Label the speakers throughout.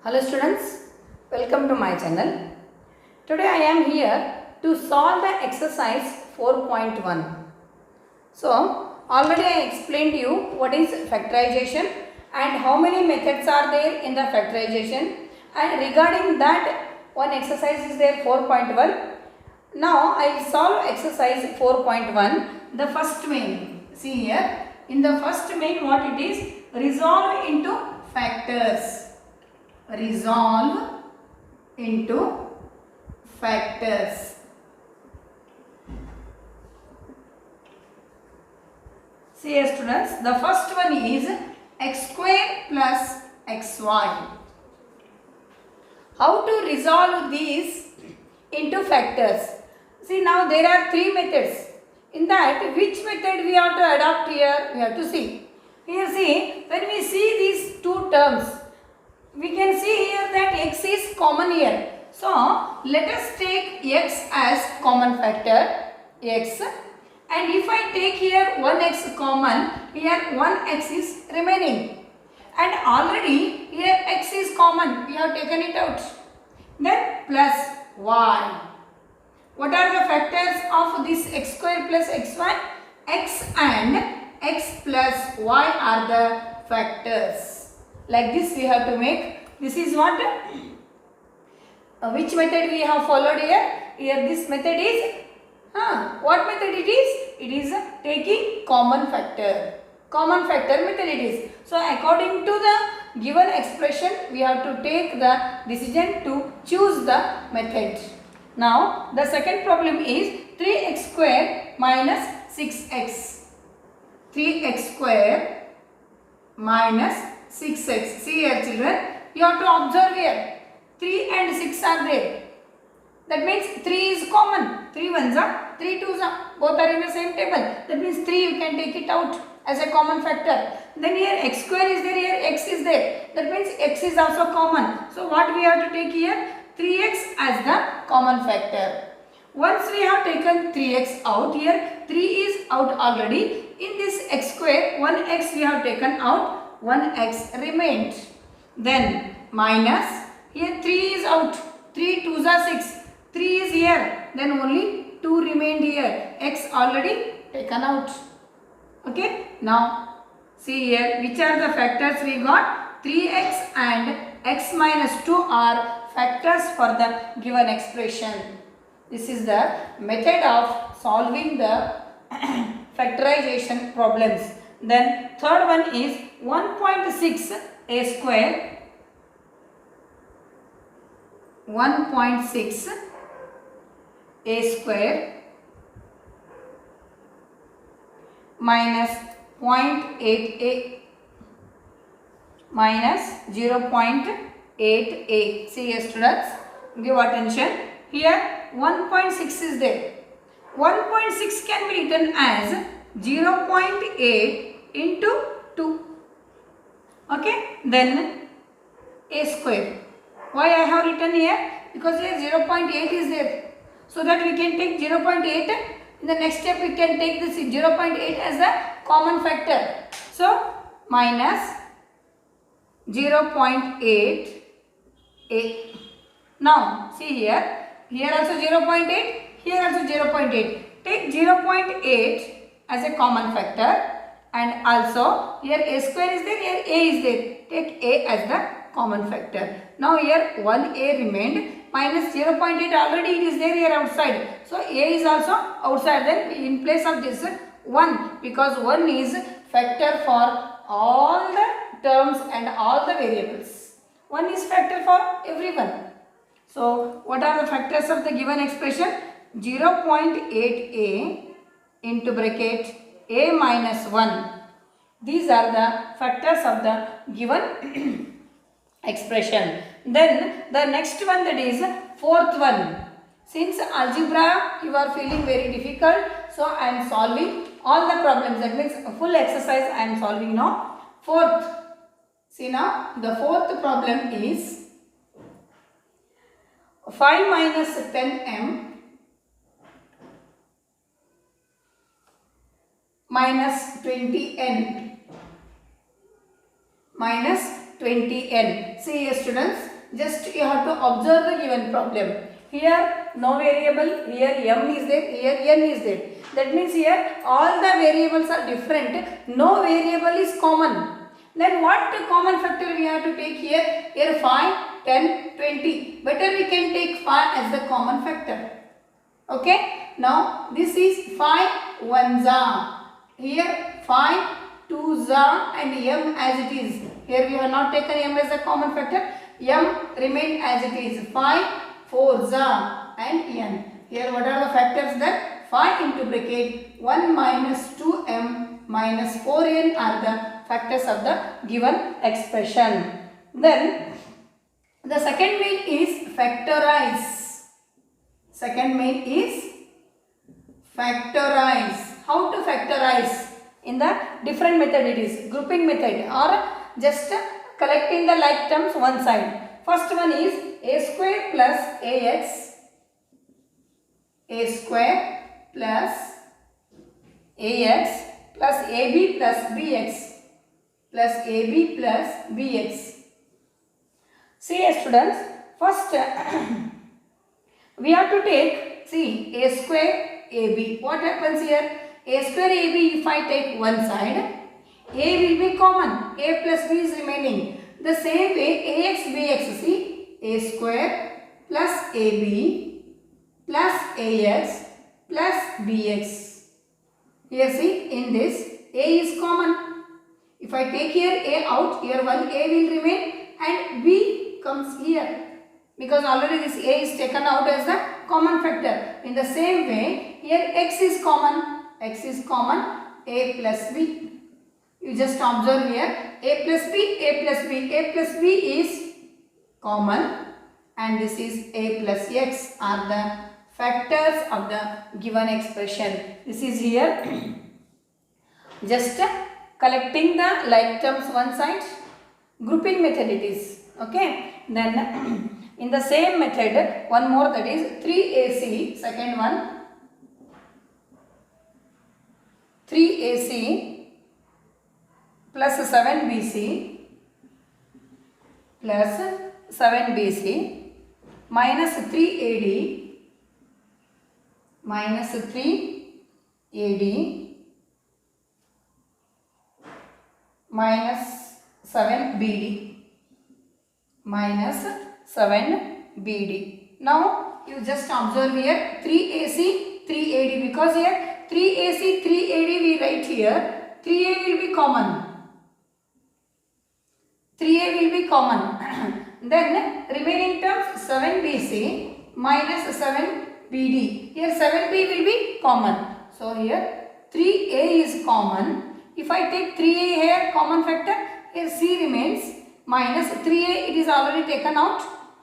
Speaker 1: Hello students, welcome to my channel. Today I am here to solve the exercise 4.1. So already I explained you what is factorization and how many methods are there in the factorization, and regarding that one exercise is there 4.1. Now I will solve exercise 4.1. The first main, see here in the first main what it is, resolve into factors. Resolve into factors. See here students, the first one is x square plus xy. How to resolve these into factors? See, now there are three methods. In that, which method we have to adopt here? We have to see. Here see, when we see these two terms, we can see here that x is common here. So, let us take x as common factor, x. And if I take here 1x common, here 1x is remaining. And already here x is common, we have taken it out. Then plus y. What are the factors of this x square plus xy? X and x plus y are the factors. Like this we have to make. This is what? Which method we have followed here? Here this method is, what method it is? It is taking common factor. Common factor method it is. So according to the given expression, we have to take the decision to choose the method. Now the second problem is 3x square minus 6x. 3x square minus 6x. See here children, you have to observe here. 3 and 6 are there. That means 3 is common. 3 ones are, 3 twos are. Both are in the same table. That means 3 you can take it out as a common factor. Then here x square is there, here x is there. That means x is also common. So what we have to take here? 3x as the common factor. Once we have taken 3x out, here 3 is out already. In this x square, 1x we have taken out, 1x remained. Then minus, here 3 is out, 3 2s are 6, 3 is here, then only 2 remained here, x already taken out. Okay, now see here which are the factors we got. 3x and x minus 2 are factors for the given expression. This is the method of solving the factorization problems. Then third one is 1.6 a square, 1.6 a square minus 0.8a minus 0.8a. See here students, give attention. Here 1.6 is there. 1.6 can be written as 0.8 into 2. Okay, then a square. Why I have written here? Because here 0.8 is there. So that we can take 0.8. In the next step we can take this 0.8 as a common factor. So minus 0.8 a. Now see here. Here also 0.8. Here also 0.8. Take 0.8 as a common factor. And also here a square is there, here a is there. Take a as the common factor. Now here 1a remained, minus 0.8 already it is there here outside. So a is also outside. Then in place of this 1, because 1 is factor for all the terms and all the variables. 1 is factor for everyone. So what are the factors of the given expression? 0.8a into bracket a minus 1. These are the factors of the given expression. Then the next one, that is fourth one. Since algebra you are feeling very difficult, so I am solving all the problems. That means a full exercise I am solving now. Fourth. See now the fourth problem is 5 minus 10m minus 20n minus 20n. See here students, just you have to observe the given problem. Here no variable, here m is there, here n is there. That means here all the variables are different, no variable is common. Then what common factor we have to take here? Here 5, 10, 20. Better we can take 5 as the common factor. Okay. Now this is 5 ones are. Here 5 2s are and m as it is. Here we have not taken m as a common factor. M remain as it is. 5 4s are and n. Here what are the factors then? 5 into bracket 1 minus 2m minus 4n are the factors of the given expression. Then the second main is factorize. Second main is factorize. How to factorize? In the different method it is grouping method or just collecting the like terms one side. First one is a square plus ax, a square plus ax plus ab plus bx plus ab plus bx. See students, first we have to take, see, a square ab. What happens here? A square ab, if I take one side, a will be common, a plus b is remaining. The same way ax bx, see, a square plus ab plus ax plus bx. Here see, in this a is common. If I take here a out, here one a will remain and b comes here. Because already this a is taken out as the common factor. In the same way, here x is common, a plus b. You just observe here, a plus b, a plus b, a plus b is common and this is a plus x are the factors of the given expression. This is here just collecting the like terms one side, grouping method it is. Okay. Then in the same method, one more, that is 3ac, second one, 3ac plus 7bc plus 7bc minus 3ad minus 3ad minus 7bd minus 7bd. Now you just observe here 3ac 3ad, because here 3ac 3ad we write here, 3a will be common. 3a will be common. Then remaining terms 7bc minus 7bd. Here 7b will be common. So here 3a is common. If I take 3a here common factor, here c remains minus 3a, it is already taken out,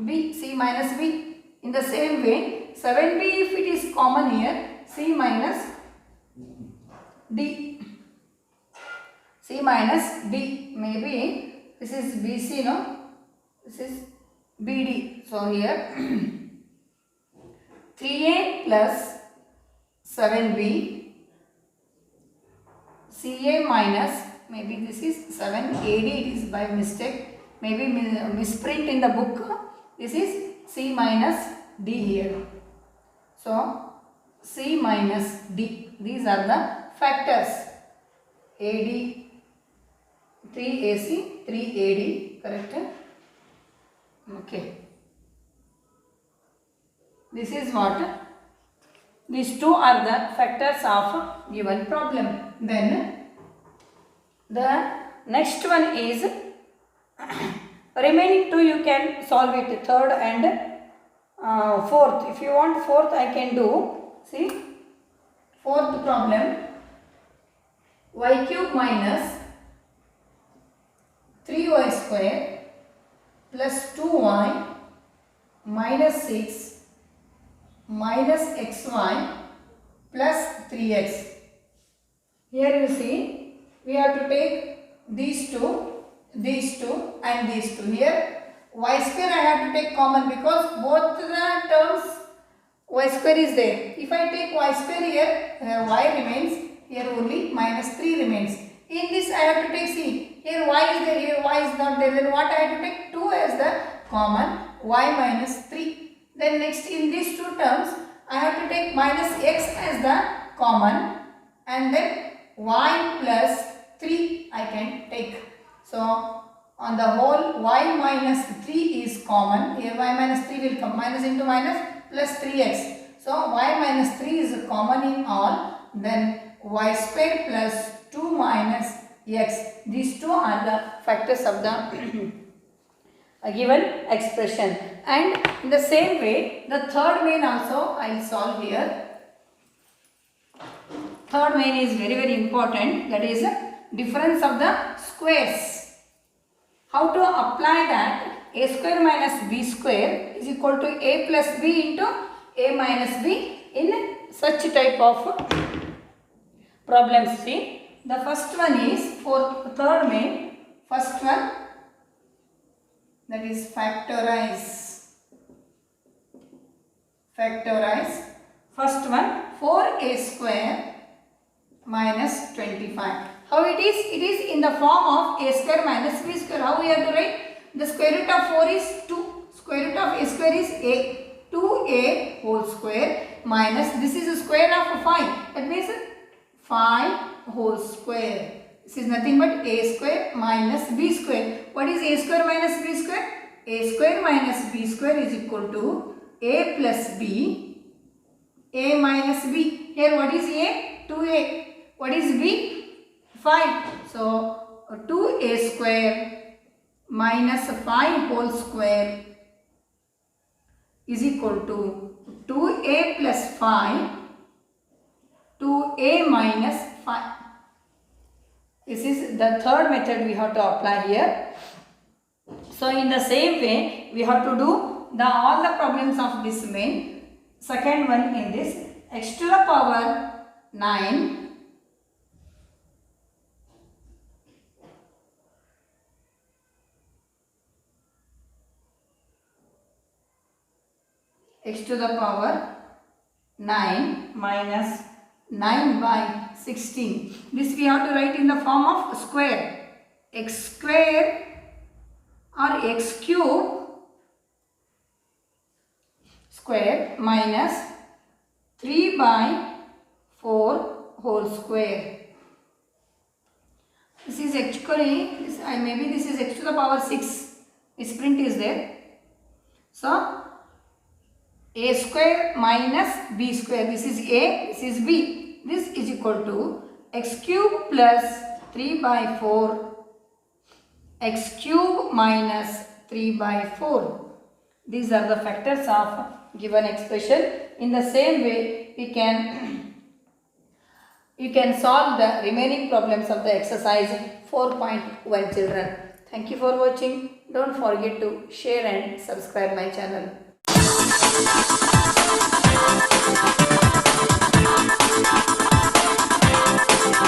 Speaker 1: b, c minus b. In the same way 7b if it is common here, c minus d. C minus d, maybe this is BC, no? This is BD. So here 3a plus 7b, CA minus, maybe this is 7AD, it is by mistake, maybe misprint in the book. This is C minus D here. So C minus D, these are the factors. AD, 3AC, 3AD, correct? Okay. This is what? These two are the factors of given problem. Then the next one is remaining two you can solve it, third and fourth. If you want fourth I can do. See, fourth problem, y cube minus 3y square plus 2y minus 6 minus xy plus 3x. Here you see, we have to take these two and these two. Here y square I have to take common because both the terms y square is there. If I take y square here, y remains, here only minus 3 remains. In this I have to take, see, here y is there, here y is not there, then what I have to take? 2 as the common. y minus 3. Then next in these two terms, I have to take minus x as the common, and then y plus 3 I can take. So on the whole, y minus 3 is common. Here y minus 3 will come, minus into minus plus 3x. So y minus 3 is common in all. Then y square plus 2 minus x. These two are the factors of the given expression. And in the same way, the third main also I will solve here. Third main is very important. That is difference of the squares. How to apply that? A square minus b square is equal to a plus b into a minus b in such type of problems. See, the first one is for third main. First one, that is factorize. First one, 4a square minus 25. How it is? It is in the form of a square minus b square. How we have to write? The square root of 4 is 2. Square root of a square is a. 2a whole square minus, this is the square of 5. That means 5 whole square. This is nothing but a square minus b square. What is a square minus b square? A square minus b square is equal to a plus b, a minus b. Here what is a? 2a. What is b? 5. So 2a square minus 5 whole square is equal to 2a plus 5 to a minus 5. This is the third method we have to apply here. So in the same way, we have to do all the problems of this main. Second one in this, x to the power 9 x to the power 9 minus 9 by 16. This we have to write in the form of square. X square or x cube square minus 3 by 4 whole square. This is actually, maybe this is x to the power 6. This print is there. So a square minus b square. This is a, this is b. This is equal to x cube plus 3 by 4 x cube minus 3 by 4. These are the factors of given expression. In the same way, you can solve the remaining problems of the exercise 4.1 children. Thank you for watching. Don't forget to share and subscribe my channel.